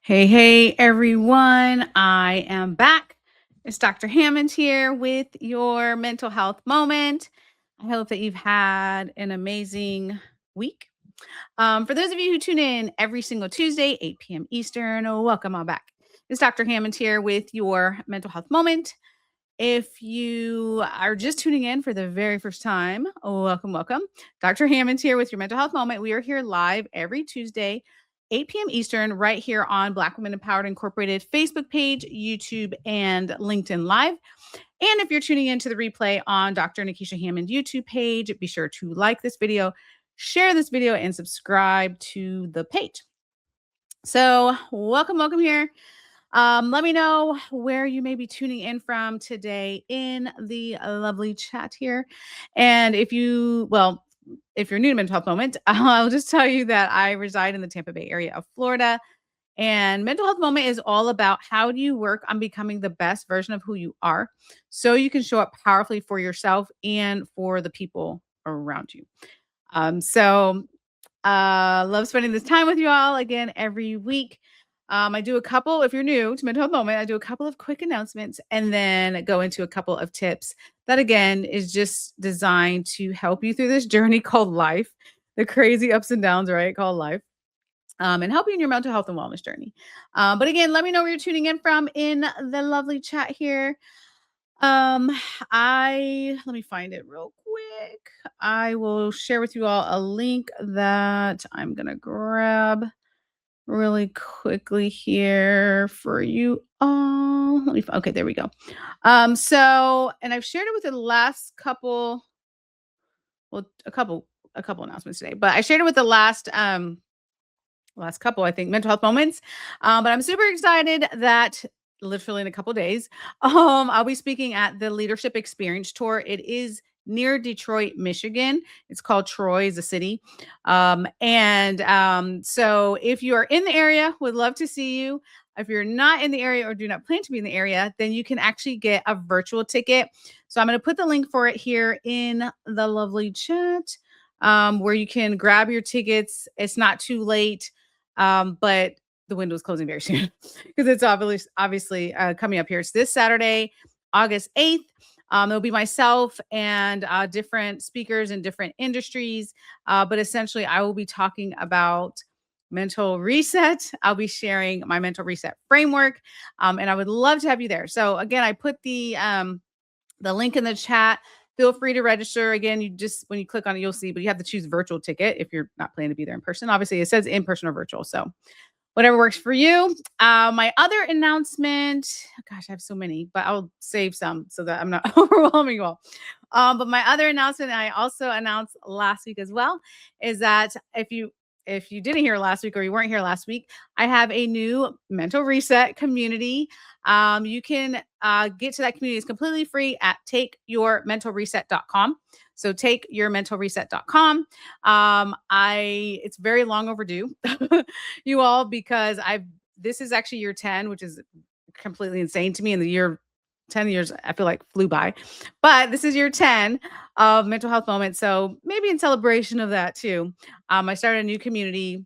Hey, everyone. I am back. It's Dr. Hammond here with your mental health moment. I hope that you've had an amazing week. For those of you who tune in every single Tuesday, 8 p.m. Eastern, welcome on back. It's Dr. Hammond here with your mental health moment. If you are just tuning in for the very first time, welcome. Dr. Hammond here with your mental health moment. We are here live every Tuesday, 8 p.m. Eastern, right here on Black Women Empowered Incorporated Facebook page, YouTube, and LinkedIn Live. And if you're tuning into the replay on Dr. Nekeshia Hammond YouTube page, be sure to like this video, share this video, and subscribe to the page. So, welcome here. Let me know where you may be tuning in from today in the lovely chat here. And if you're new to Mental Health Moment, I'll just tell you that I reside in the Tampa Bay area of Florida. And Mental Health Moment is all about how do you work on becoming the best version of who you are so you can show up powerfully for yourself and for the people around you. Love spending this time with you all again every week. I do a couple, if you're new to Mental Health Moment, I do a couple of quick announcements and then go into a couple of tips that, again, is just designed to help you through this journey called life, the crazy ups and downs, right? Called life. And help you in your mental health and wellness journey. But again, let me know where you're tuning in from in the lovely chat here. Let me find it real quick. I will share with you all a link that I'm gonna grab really quickly here for you all. Okay, there we go. And I've shared it with the last couple, well, a couple announcements today, but I shared it with the last couple, I think, mental health moments. But I'm super excited that literally in a couple days, I'll be speaking at the Leadership Experience Tour. It is near Detroit, Michigan. It's called Troy, is a city. So if you are in the area, would love to see you. If you're not in the area or do not plan to be in the area, then you can actually get a virtual ticket. So I'm going to put the link for it here in the lovely chat, where you can grab your tickets. It's not too late. But the window is closing very soon because it's obviously coming up here. It's this Saturday, August 8th. It'll be myself and different speakers in different industries. But essentially, I will be talking about mental reset. I'll be sharing my mental reset framework. And I would love to have you there. So again, I put the link in the chat. Feel free to register. Again, when you click on it, you'll see, but you have to choose virtual ticket if you're not planning to be there in person. Obviously, it says in person or virtual. So whatever works for you. My other announcement, gosh, I have so many, but I'll save some so that I'm not overwhelming you all. But my other announcement, I also announced last week as well, is that if you didn't hear last week or you weren't here last week, I have a new mental reset community. You can get to that community. It's completely free at takeyourmentalreset.com. So takeyourmentalreset.com. It's very long overdue, you all, because this is actually year 10, which is completely insane to me. In the year 10 years, I feel like flew by, but this is year 10 of Mental Health Moment. So maybe in celebration of that too, I started a new community.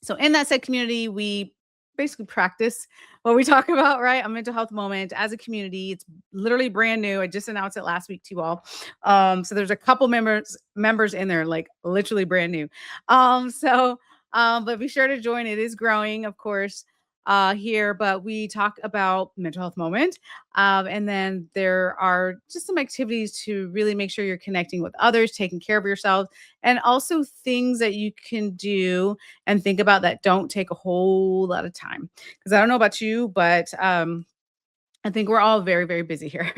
So in that said community, we basically practice what we talk about, right? A mental health moment as a community. It's literally brand new. I just announced it last week to you all. So there's a couple members in there, like literally brand new. But be sure to join. It is growing, of course, here, but we talk about mental health moment. And then there are just some activities to really make sure you're connecting with others, taking care of yourself, and also things that you can do and think about that don't take a whole lot of time. Because I don't know about you, but I think we're all very, very busy here,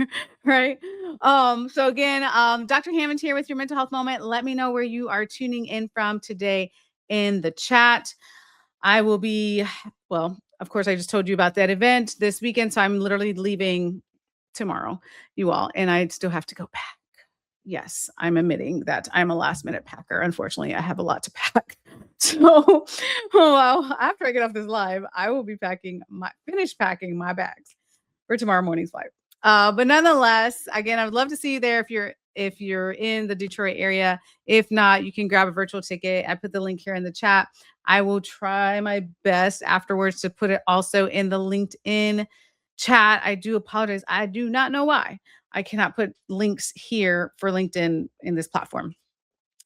right? So again, Dr. Hammond here with your mental health moment. Let me know where you are tuning in from today in the chat. I will be, well, of course, I just told you about that event this weekend. So I'm literally leaving tomorrow, you all, and I still have to go pack. Yes, I'm admitting that I'm a last minute packer. Unfortunately, I have a lot to pack. So, well, after I get off this live, I will be finish packing my bags for tomorrow morning's flight. But nonetheless, again, I would love to see you there if you're if you're in the Detroit area. If not, you can grab a virtual ticket. I put the link here in the chat. I will try my best afterwards to put it also in the LinkedIn chat. I do apologize. I do not know why I cannot put links here for LinkedIn in this platform.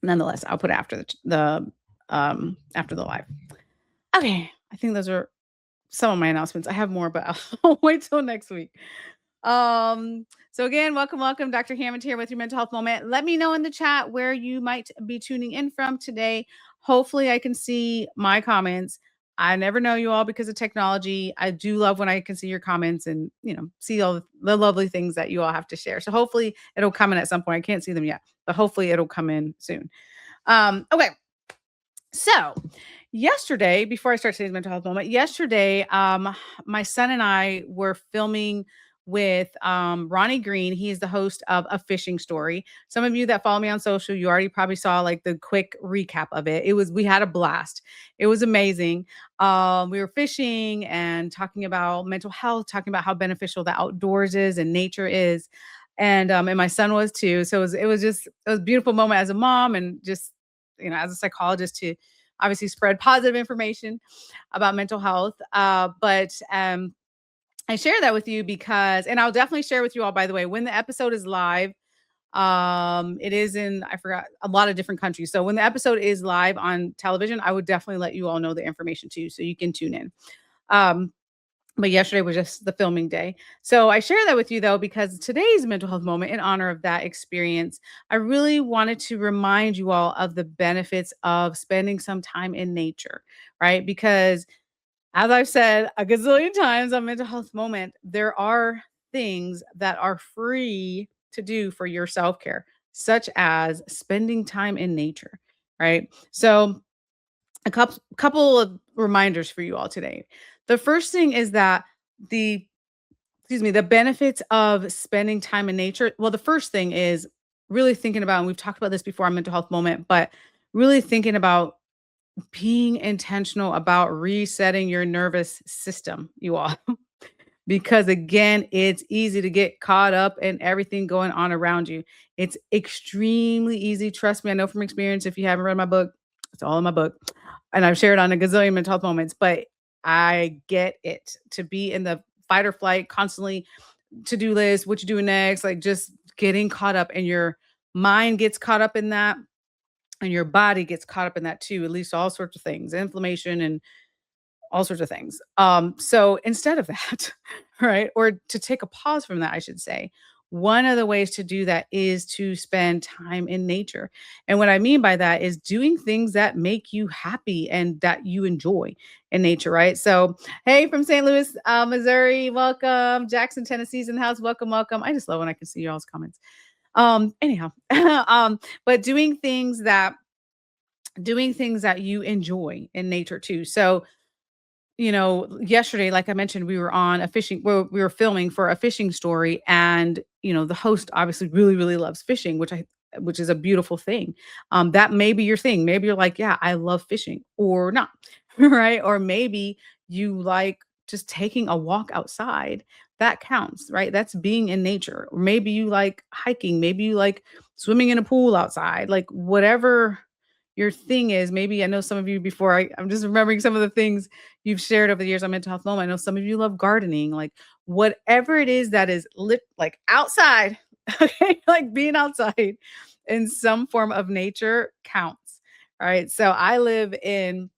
Nonetheless, I'll put it after the live. Okay, I think those are some of my announcements. I have more, but I'll wait till next week. So again, welcome. Dr. Hammond here with your mental health moment. Let me know in the chat where you might be tuning in from today. Hopefully, I can see my comments. I never know you all because of technology. I do love when I can see your comments and see all the lovely things that you all have to share. So hopefully it'll come in at some point. I can't see them yet, but hopefully it'll come in soon. Okay. So yesterday, before I start today's mental health moment, yesterday, my son and I were filming with Ronnie Green. He's the host of A Fishing Story. Some of you that follow me on social, you already probably saw like the quick recap of it. We had a blast. It was amazing. We were fishing and talking about mental health, talking about how beneficial the outdoors is and nature is. And my son was too. So it was a beautiful moment as a mom and just as a psychologist to obviously spread positive information about mental health. But I share that with you because, and I'll definitely share with you all, by the way, when the episode is live. It is in, I forgot, a lot of different countries. So when the episode is live on television, I would definitely let you all know the information too, so you can tune in. But yesterday was just the filming day. So I share that with you though, because today's mental health moment, in honor of that experience, I really wanted to remind you all of the benefits of spending some time in nature, right? Because as I've said a gazillion times on mental health moment, there are things that are free to do for your self-care, such as spending time in nature, right? So a couple of reminders for you all today. The first thing is that the the benefits of spending time in nature. Well, the first thing is really thinking about, and we've talked about this before on mental health moment, but really thinking about being intentional about resetting your nervous system, you all. Because again, it's easy to get caught up in everything going on around you. It's extremely easy. Trust me, I know from experience. If you haven't read my book, it's all in my book. And I've shared on a gazillion mental health moments, but I get it to be in the fight or flight, constantly to-do list, what you do next, like just getting caught up, and your mind gets caught up in that, and your body gets caught up in that too, at least all sorts of things, inflammation and all sorts of things. So instead of that, right, or to take a pause from that, I should say, one of the ways to do that is to spend time in nature. And what I mean by that is doing things that make you happy and that you enjoy in nature, right? So, hey, from St. Louis, Missouri, welcome. Jackson, Tennessee's in the house. Welcome. I just love when I can see y'all's comments. Anyhow, but doing things that you enjoy in nature too. So, yesterday, like I mentioned, we were filming for A Fishing Story, and the host obviously really, really loves fishing, which is a beautiful thing. That may be your thing. Maybe you're like, yeah, I love fishing, or not, right? Or maybe you like just taking a walk outside. That counts, right? That's being in nature. Or maybe you like hiking. Maybe you like swimming in a pool outside. Like whatever your thing is. Maybe I know some of you before. I'm just remembering some of the things you've shared over the years on mental health moment. I know some of you love gardening, like whatever it is that is lit, like outside, okay, like being outside in some form of nature counts. All right. So I live in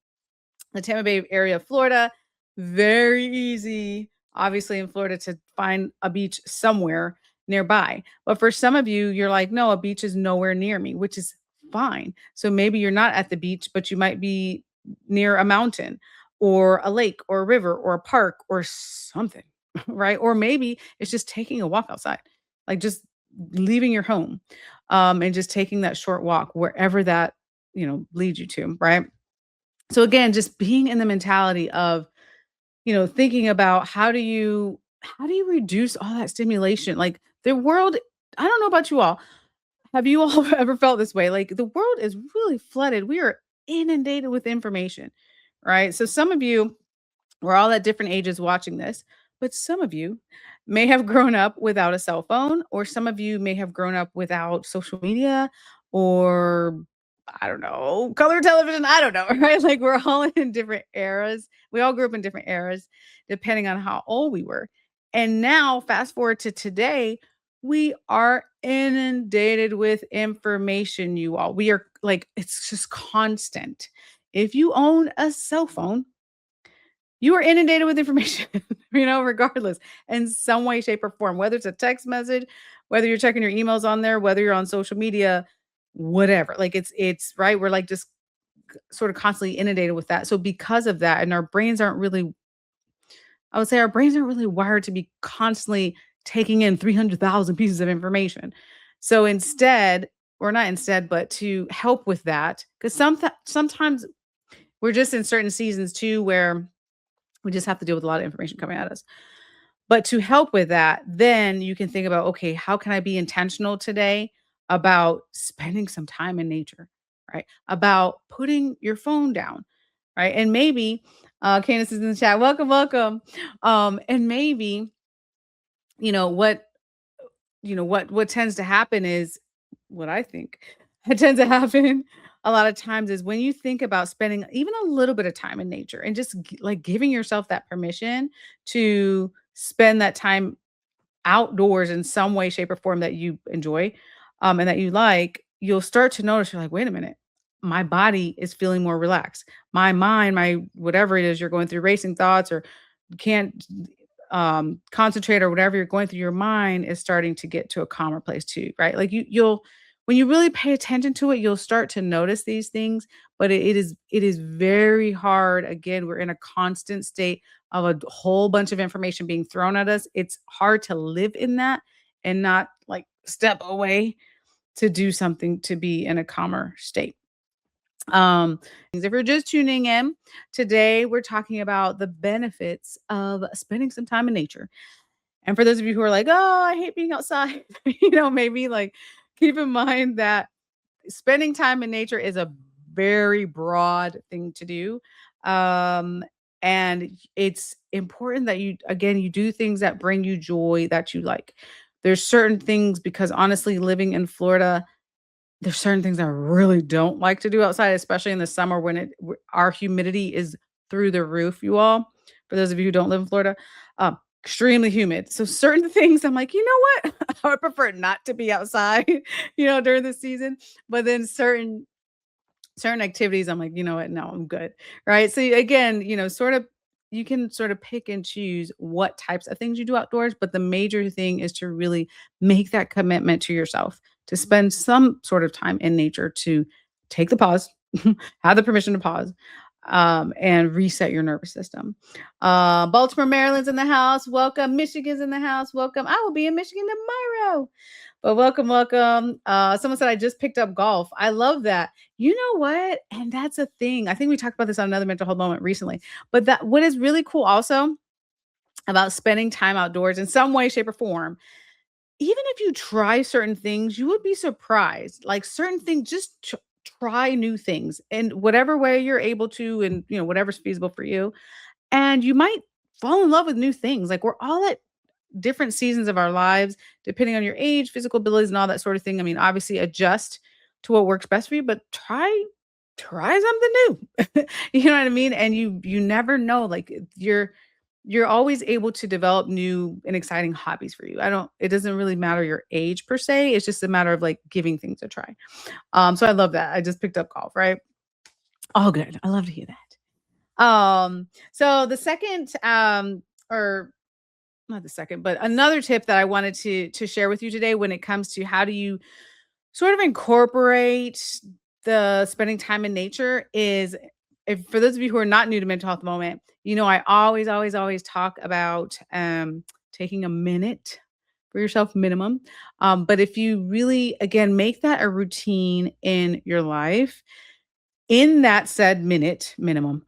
the Tampa Bay area of Florida. Very easy, obviously, in Florida to find a beach somewhere nearby. But for some of you, you're like, no, a beach is nowhere near me, which is fine. So maybe you're not at the beach, but you might be near a mountain or a lake or a river or a park or something, right? Or maybe it's just taking a walk outside, like just leaving your home, and just taking that short walk wherever that, leads you to, right? So again, just being in the mentality of, thinking about how do you reduce all that stimulation? Like the world, I don't know about you all. Have you all ever felt this way? Like the world is really flooded. We are inundated with information, right? So some of you, we're all at different ages watching this, but some of you may have grown up without a cell phone, or some of you may have grown up without social media, or I don't know, color television. I don't know, right? Like we're all in different eras. We all grew up in different eras, depending on how old we were. And now, fast forward to today, we are inundated with information, you all. We are like, it's just constant. If you own a cell phone, you are inundated with information, regardless, in some way, shape, or form, whether it's a text message, whether you're checking your emails on there, whether you're on social media, whatever. Like it's right. We're like just sort of constantly inundated with that. So because of that, and our brains aren't really, I would say our brains aren't really wired to be constantly taking in 300,000 pieces of information. So instead, or not instead, but to help with that, because sometimes we're just in certain seasons too where we just have to deal with a lot of information coming at us. But to help with that, then you can think about, okay, how can I be intentional today about spending some time in nature, right? About putting your phone down, right? And maybe, Candace is in the chat. Welcome, welcome. And maybe, you know, what what tends to happen is what I think it tends to happen a lot of times is when you think about spending even a little bit of time in nature and just like giving yourself that permission to spend that time outdoors in some way, shape, or form that you enjoy, and that you like, you'll start to notice you're like, wait a minute, my body is feeling more relaxed. My mind, my whatever it is you're going through, racing thoughts or you can't concentrate or whatever you're going through, your mind is starting to get to a calmer place too, right? Like you'll when you really pay attention to it, you'll start to notice these things. But it is very hard. Again, we're in a constant state of a whole bunch of information being thrown at us. It's hard to live in that and not like step away to do something to be in a calmer state. If you're just tuning in, today we're talking about the benefits of spending some time in nature. And for those of you who are like, "Oh, I hate being outside," maybe like keep in mind that spending time in nature is a very broad thing to do. Um, and it's important that you do things that bring you joy that you like. There's certain things because honestly, living in Florida, there's certain things I really don't like to do outside, especially in the summer when our humidity is through the roof, you all. For those of you who don't live in Florida, extremely humid. So certain things I'm like, you know what? I would prefer not to be outside, during the season. But then certain activities, I'm like, "You know what? No, I'm good." Right? So, again, sort of you can sort of pick and choose what types of things you do outdoors, but the major thing is to really make that commitment to yourself to spend some sort of time in nature to take the pause, have the permission to pause, and reset your nervous system. Baltimore, Maryland's in the house. Welcome. Michigan's in the house. Welcome. I will be in Michigan tomorrow. But welcome, welcome. Someone said I just picked up golf. I love that. You know what? And that's a thing. I think we talked about this on another mental health moment recently. But that what is really cool also about spending time outdoors in some way, shape, or form, even if you try certain things, you would be surprised. Like certain things, just try new things in whatever way you're able to, and whatever's feasible for you. And you might fall in love with new things. Like we're all at different seasons of our lives, depending on your age, physical abilities, and all that sort of thing. I mean, obviously adjust to what works best for you, but try something new. You know what I mean? And you never know. Like you're always able to develop new and exciting hobbies for you. It doesn't really matter your age per se. It's just a matter of like giving things a try. So I love that. I just picked up golf, right? All good. I love to hear that. So the second or not the second, but another tip that I wanted to share with you today when it comes to how do you sort of incorporate the spending time in nature is if for those of you who are not new to mental health moment, I always, always, always talk about taking a minute for yourself minimum. But if you really again make that a routine in your life, in that said minute minimum,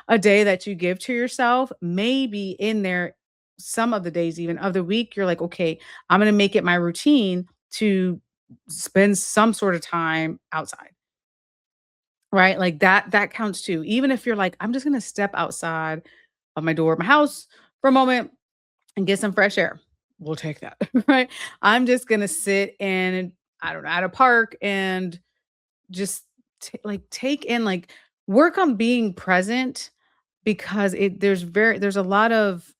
a day that you give to yourself, maybe in there some of the days even of the week, you're like, "Okay, I'm gonna make it my routine to spend some sort of time outside." Right? Like that counts too. Even if you're like, "I'm just gonna step outside of my door of my house for a moment and get some fresh air." we'll take that, right? I'm just gonna sit and I don't know, at a park and just take in work on being present because there's a lot of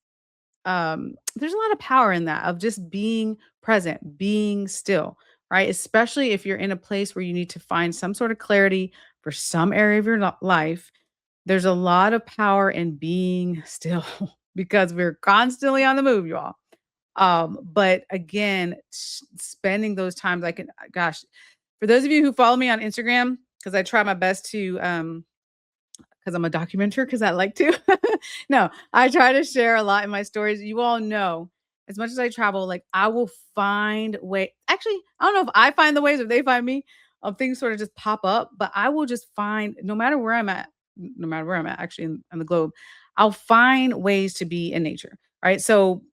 there's a lot of power in that of just being present, being still, right? Especially if you're in a place where you need to find some sort of clarity for some area of your life. There's a lot of power in being still because we're constantly on the move, you all. But again, spending those times, gosh, for those of you who follow me on Instagram, because I try my best to, because I'm a documenter, because I like to. No, I try to share a lot in my stories. You all know, as much as I travel, like I will find way. Actually, I don't know if I find the ways or they find me. Things sort of just pop up, but I will just find no matter where I'm at, no matter where I'm at, actually on the globe, I'll find ways to be in nature. Right. So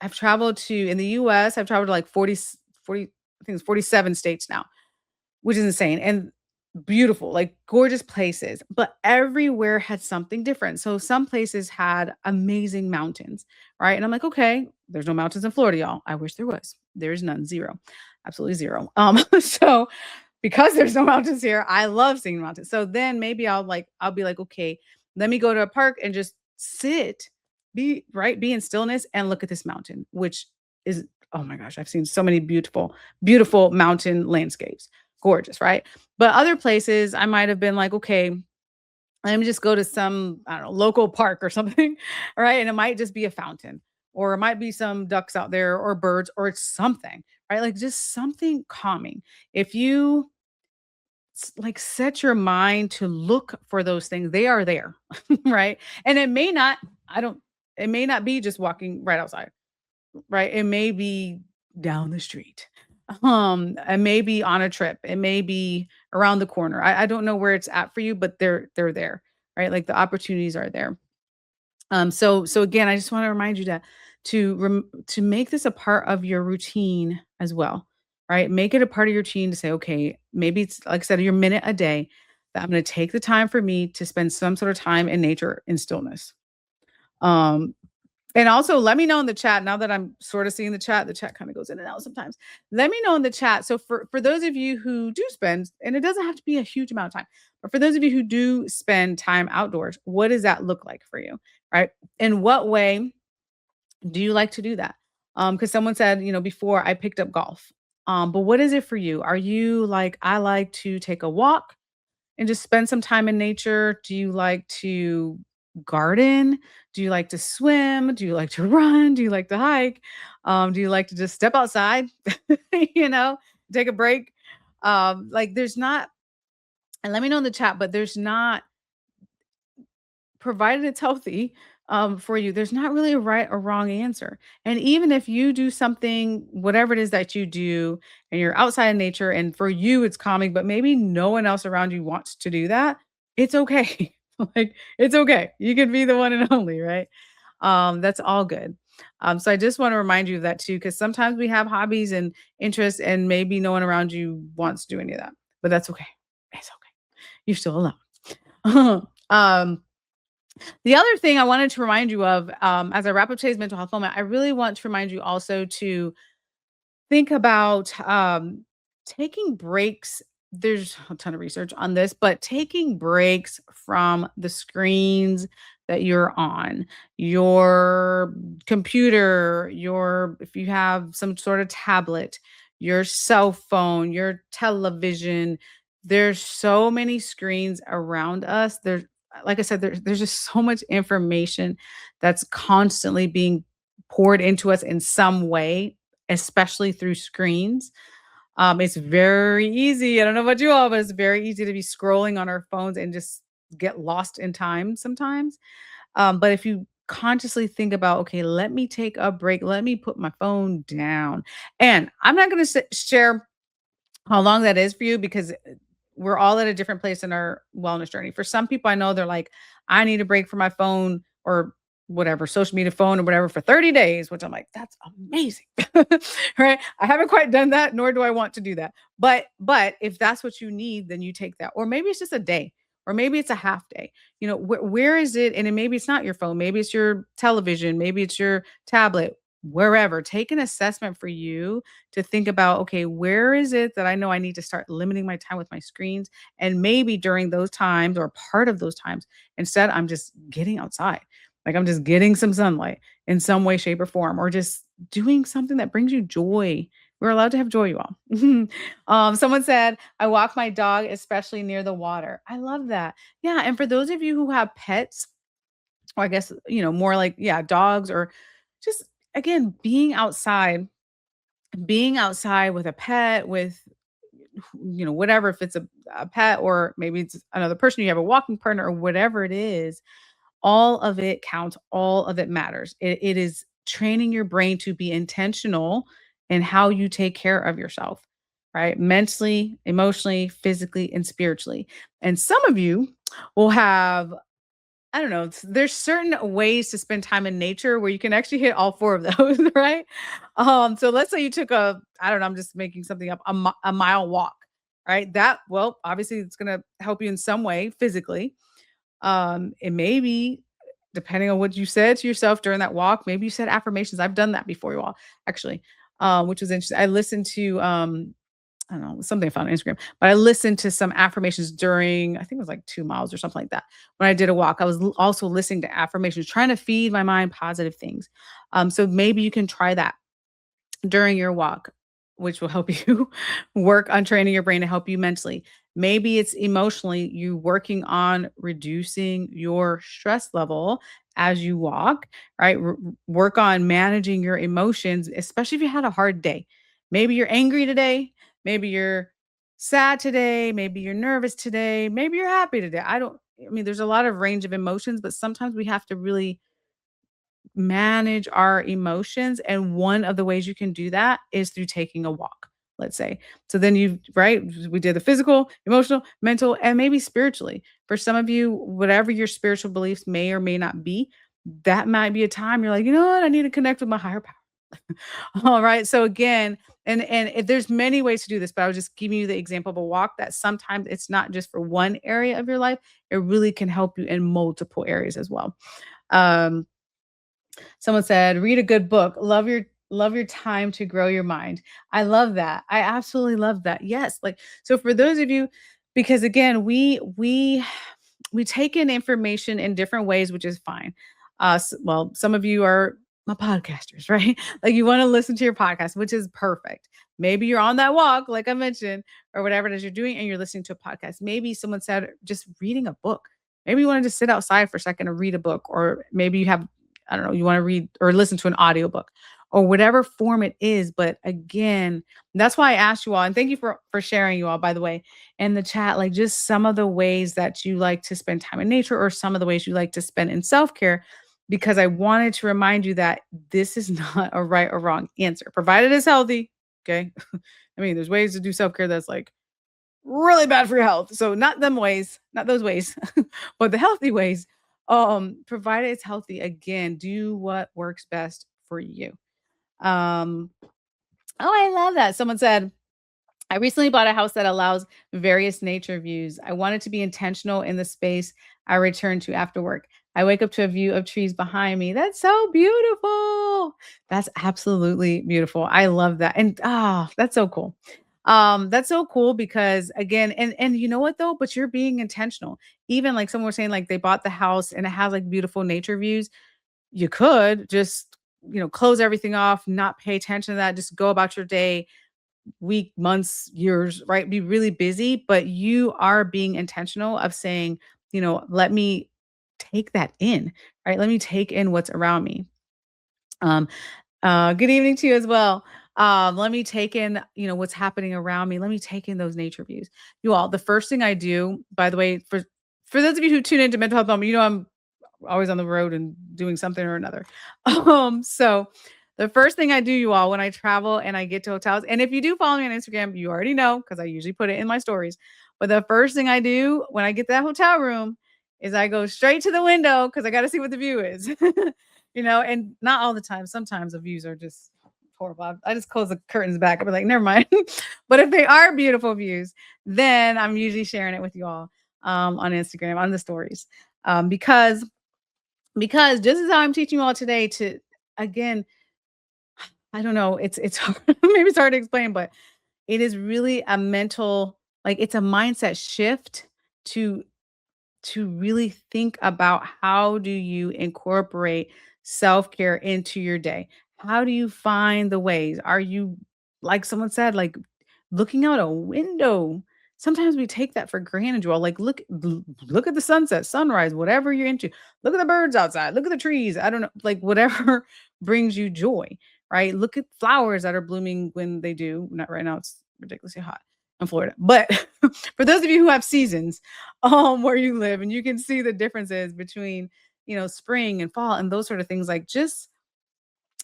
I've traveled to in the US, I've traveled to like 40, I think it's 47 states now, which is insane and beautiful, like gorgeous places, but everywhere had something different. So some places had amazing mountains, right? And I'm like, okay, there's no mountains in Florida, y'all. I wish there was. There's none, zero, absolutely zero. So because there's no mountains here, I love seeing mountains. So then maybe I'll be like, okay, let me go to a park and just sit, be in stillness and look at this mountain, which is oh my gosh, I've seen so many beautiful, beautiful mountain landscapes. Gorgeous, right? But other places I might have been like, okay, let me just go to some, I don't know, local park or something, right? And it might just be a fountain, or it might be some ducks out there, or birds, or it's something, right? Like just something calming. If you set your mind to look for those things, they are there, right? And it may not, I don't, it may not be just walking right outside, right? It may be down the street. It may be on a trip. It may be around the corner. I don't know where it's at for you, but they're there, right? Like the opportunities are there. So again, I just want to remind you to make this a part of your routine as well, right? Make it a part of your routine to say, okay, maybe it's like I said, your minute a day that I'm going to take the time for me to spend some sort of time in nature in stillness. Um, and also let me know in the chat now that I'm sort of seeing the chat kind of goes in and out sometimes. Let me know in the chat. So for those of you who do spend, and it doesn't have to be a huge amount of time, but for those of you who do spend time outdoors, what does that look like for you? Right? In what way do you like to do that? Because someone said, before I picked up golf. But what is it for you? Are you like, I like to take a walk and just spend some time in nature? Do you like to garden? Do you like to swim? Do you like to run? Do you like to hike? Do you like to just step outside, you know, take a break? There's not, and let me know in the chat, but there's not, provided it's healthy for you, there's not really a right or wrong answer. And even if you do something, whatever it is that you do, and you're outside in nature, and for you it's calming, but maybe no one else around you wants to do that, it's okay. Like it's okay. You can be the one and only, right? That's all good. So I just want to remind you of that too, because sometimes we have hobbies and interests, and maybe no one around you wants to do any of that, but that's okay. It's okay. You're still alone. um, the other thing I wanted to remind you of, as I wrap up today's mental health moment, I really want to remind you also to think about taking breaks. There's a ton of research on this, but taking breaks from the screens that you're on, your computer, if you have some sort of tablet, your cell phone, your television. There's so many screens around us. Like I said, there's just so much information that's constantly being poured into us in some way, especially through screens. It's very easy. I don't know about you all, but it's very easy to be scrolling on our phones and just get lost in time sometimes. But if you consciously think about, okay, let me take a break, let me put my phone down. And I'm not going to share how long that is for you because we're all at a different place in our wellness journey. For some people, I know they're like, I need a break from my phone or whatever, social media phone or whatever for 30 days, which I'm like, that's amazing. Right. I haven't quite done that, nor do I want to do that. But if that's what you need, then you take that. Or maybe it's just a day, or maybe it's a half day. Where is it? And then maybe it's not your phone, maybe it's your television, maybe it's your tablet. wherever. Take an assessment for you to think about, okay, where is it that I know I need to start limiting my time with my screens? And maybe during those times or part of those times, instead, I'm just getting outside. Like I'm just getting some sunlight in some way, shape, or form, or just doing something that brings you joy. We're allowed to have joy, you all. Someone said, I walk my dog, especially near the water. I love that. Yeah. And for those of you who have pets, or I guess, more like, yeah, dogs or just again, being outside with a pet, with, whatever, if it's a pet or maybe it's another person, you have a walking partner or whatever it is, all of it counts, all of it matters. It is training your brain to be intentional in how you take care of yourself, right? Mentally, emotionally, physically, and spiritually. And some of you will have, I don't know, there's certain ways to spend time in nature where you can actually hit all four of those, right? So let's say you took I don't know, I'm just making something up, a mile walk, right? That, well, obviously it's going to help you in some way physically. It may be, depending on what you said to yourself during that walk, maybe you said affirmations. I've done that before, you all, actually, which was interesting. I listened to, I don't know, something I found on Instagram, but I listened to some affirmations during, I think it was like 2 miles or something like that. When I did a walk, I was also listening to affirmations, trying to feed my mind positive things. So maybe you can try that during your walk, which will help you work on training your brain to help you mentally. Maybe it's emotionally, you working on reducing your stress level as you walk, right? Work on managing your emotions, especially if you had a hard day. Maybe you're angry today. Maybe you're sad today. Maybe you're nervous today. Maybe you're happy today. I mean, there's a lot of range of emotions, but sometimes we have to really manage our emotions, and one of the ways you can do that is through taking a walk, let's say. So then you right, we did the physical, emotional, mental, and maybe spiritually. For some of you, whatever your spiritual beliefs may or may not be, that might be a time you're like, "You know what? I need to connect with my higher power." All right. So again, there's many ways to do this, but I was just giving you the example of a walk that sometimes it's not just for one area of your life. It really can help you in multiple areas as well. Um, Someone said, "Read a good book. Love your time to grow your mind." I love that. I absolutely love that. Yes, like so for those of you, because again, we take in information in different ways, which is fine. Well, some of you are my podcasters, right? Like you want to listen to your podcast, which is perfect. Maybe you're on that walk, like I mentioned, or whatever it is you're doing, and you're listening to a podcast. Maybe someone said just reading a book. Maybe you want to just sit outside for a second and read a book, or maybe you have, I don't know, you want to read or listen to an audiobook or whatever form it is. But again, that's why I asked you all, and thank you for sharing, you all, by the way, in the chat, like just some of the ways that you like to spend time in nature or some of the ways you like to spend in self-care, because I wanted to remind you that this is not a right or wrong answer, provided it's healthy. Okay. I mean, there's ways to do self-care that's like really bad for your health. So not them ways, not those ways, but the healthy ways. Provided it's healthy, again, do what works best for you. Um, oh, I love that. Someone said, I recently bought a house that allows various nature views. I wanted to be intentional in the space I return to after work. I wake up to a view of trees behind me. That's so beautiful. That's absolutely beautiful. I love that. And that's so cool. That's so cool because again, and you know what though, but you're being intentional. Even like someone was saying, like they bought the house and it has like beautiful nature views. You could just, close everything off, not pay attention to that, just go about your day, week, months, years, right? Be really busy, but you are being intentional of saying, let me take that in, right? Let me take in what's around me. Um, good evening to you as well. Let me take in, what's happening around me. Let me take in those nature views. You all, the first thing I do, by the way, for those of you who tune into Mental Health Moment, I'm always on the road and doing something or another. So the first thing I do, you all, when I travel and I get to hotels, and if you do follow me on Instagram, you already know because I usually put it in my stories. But the first thing I do when I get to that hotel room is I go straight to the window because I got to see what the view is. And not all the time. Sometimes the views are just horrible. I just close the curtains back. I'll be like, never mind. But if they are beautiful views, then I'm usually sharing it with you all on Instagram, on the stories. Because just as how I'm teaching you all today to, again, I don't know, it's hard maybe it's hard to explain, but it is really a mental like, it's a mindset shift to really think about how do you incorporate self-care into your day? How do you find the ways? Are you like someone said, like looking out a window? Sometimes we take that for granted, Joel. Like look at the sunset, sunrise, whatever you're into. Look at the birds outside. Look at the trees. I don't know, like whatever brings you joy, right? Look at flowers that are blooming when they do. Not right now, it's ridiculously hot in Florida. But for those of you who have seasons, where you live and you can see the differences between, spring and fall and those sort of things. Like just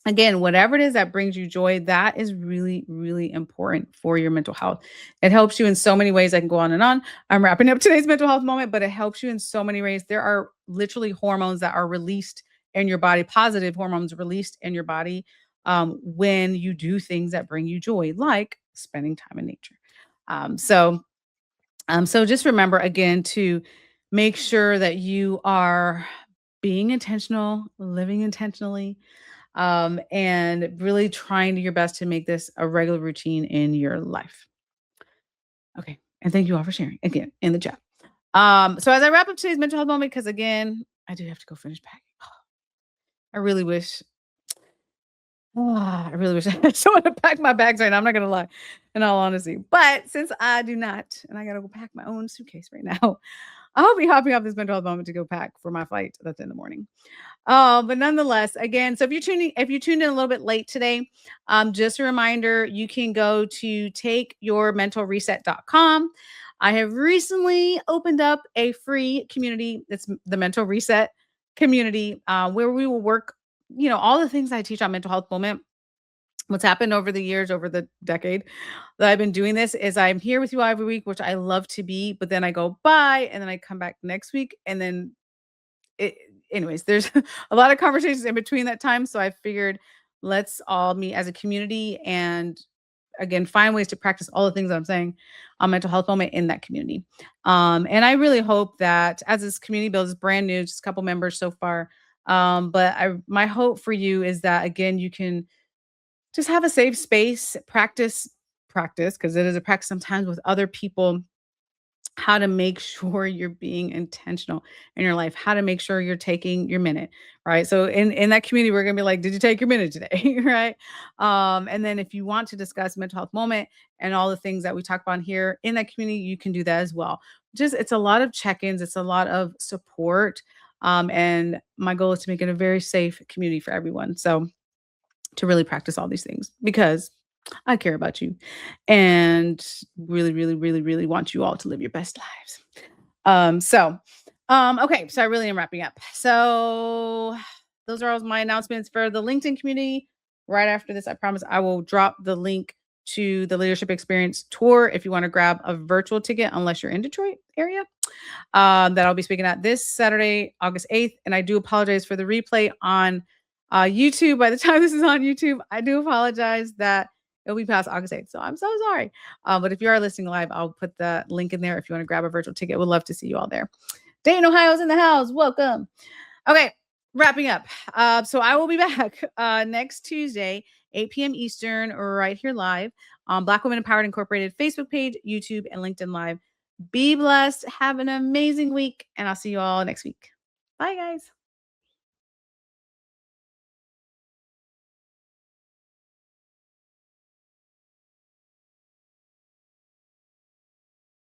again, whatever it is that brings you joy, that is really, really important for your mental health. It helps you in so many ways. I can go on and on. I'm wrapping up today's mental health moment, but it helps you in so many ways. There are literally hormones that are released in your body, positive hormones released in your body when you do things that bring you joy, like spending time in nature. So just remember again to make sure that you are being intentional, living intentionally, and really trying to your best to make this a regular routine in your life. Okay. And thank you all for sharing again in the chat. So as I wrap up today's mental health moment, because again, I do have to go finish packing. I really wish I really wish I had someone to pack my bags right now. I'm not gonna lie, in all honesty. But since I do not, and I gotta go pack my own suitcase right now, I'll be hopping off this mental health moment to go pack for my flight that's in the morning. But nonetheless, again, so if you tuned in a little bit late today, just a reminder, you can go to takeyourmentalreset.com. I have recently opened up a free community. It's the Mental Reset community, where we will work, all the things I teach on mental health moment. What's happened over the years, over the decade that I've been doing this is I'm here with you every week, which I love to be, but then I go bye and then I come back next week and then it, anyways, there's a lot of conversations in between that time. So I figured let's all meet as a community and again find ways to practice all the things that I'm saying on mental health moment in that community. And I really hope that as this community builds, it's brand new, just a couple members so far. But my hope for you is that again you can just have a safe space, practice because it is a practice sometimes with other people how to make sure you're being intentional in your life, how to make sure you're taking your minute, right? So in that community, we're gonna be like, did you take your minute today? Right. And then if you want to discuss mental health moment and all the things that we talk about here in that community, you can do that as well. Just it's a lot of check-ins, it's a lot of support. And my goal is to make it a very safe community for everyone. So to really practice all these things because I care about you and really, really, really, really want you all to live your best lives. Okay, so I really am wrapping up. So those are all my announcements for the LinkedIn community. Right after this, I promise I will drop the link to the leadership experience tour if you want to grab a virtual ticket, unless you're in Detroit area. That I'll be speaking at this Saturday, August 8th. And I do apologize for the replay on YouTube. By the time this is on YouTube, I do apologize that it'll be past August 8th. So I'm so sorry. But if you are listening live, I'll put the link in there if you want to grab a virtual ticket. Would love to see you all there. Dayton, Ohio's in the house. Welcome. Okay, wrapping up. So I will be back next Tuesday, 8 p.m. Eastern, right here live on Black Women Empowered Incorporated Facebook page, YouTube, and LinkedIn Live. Be blessed. Have an amazing week, and I'll see you all next week. Bye, guys.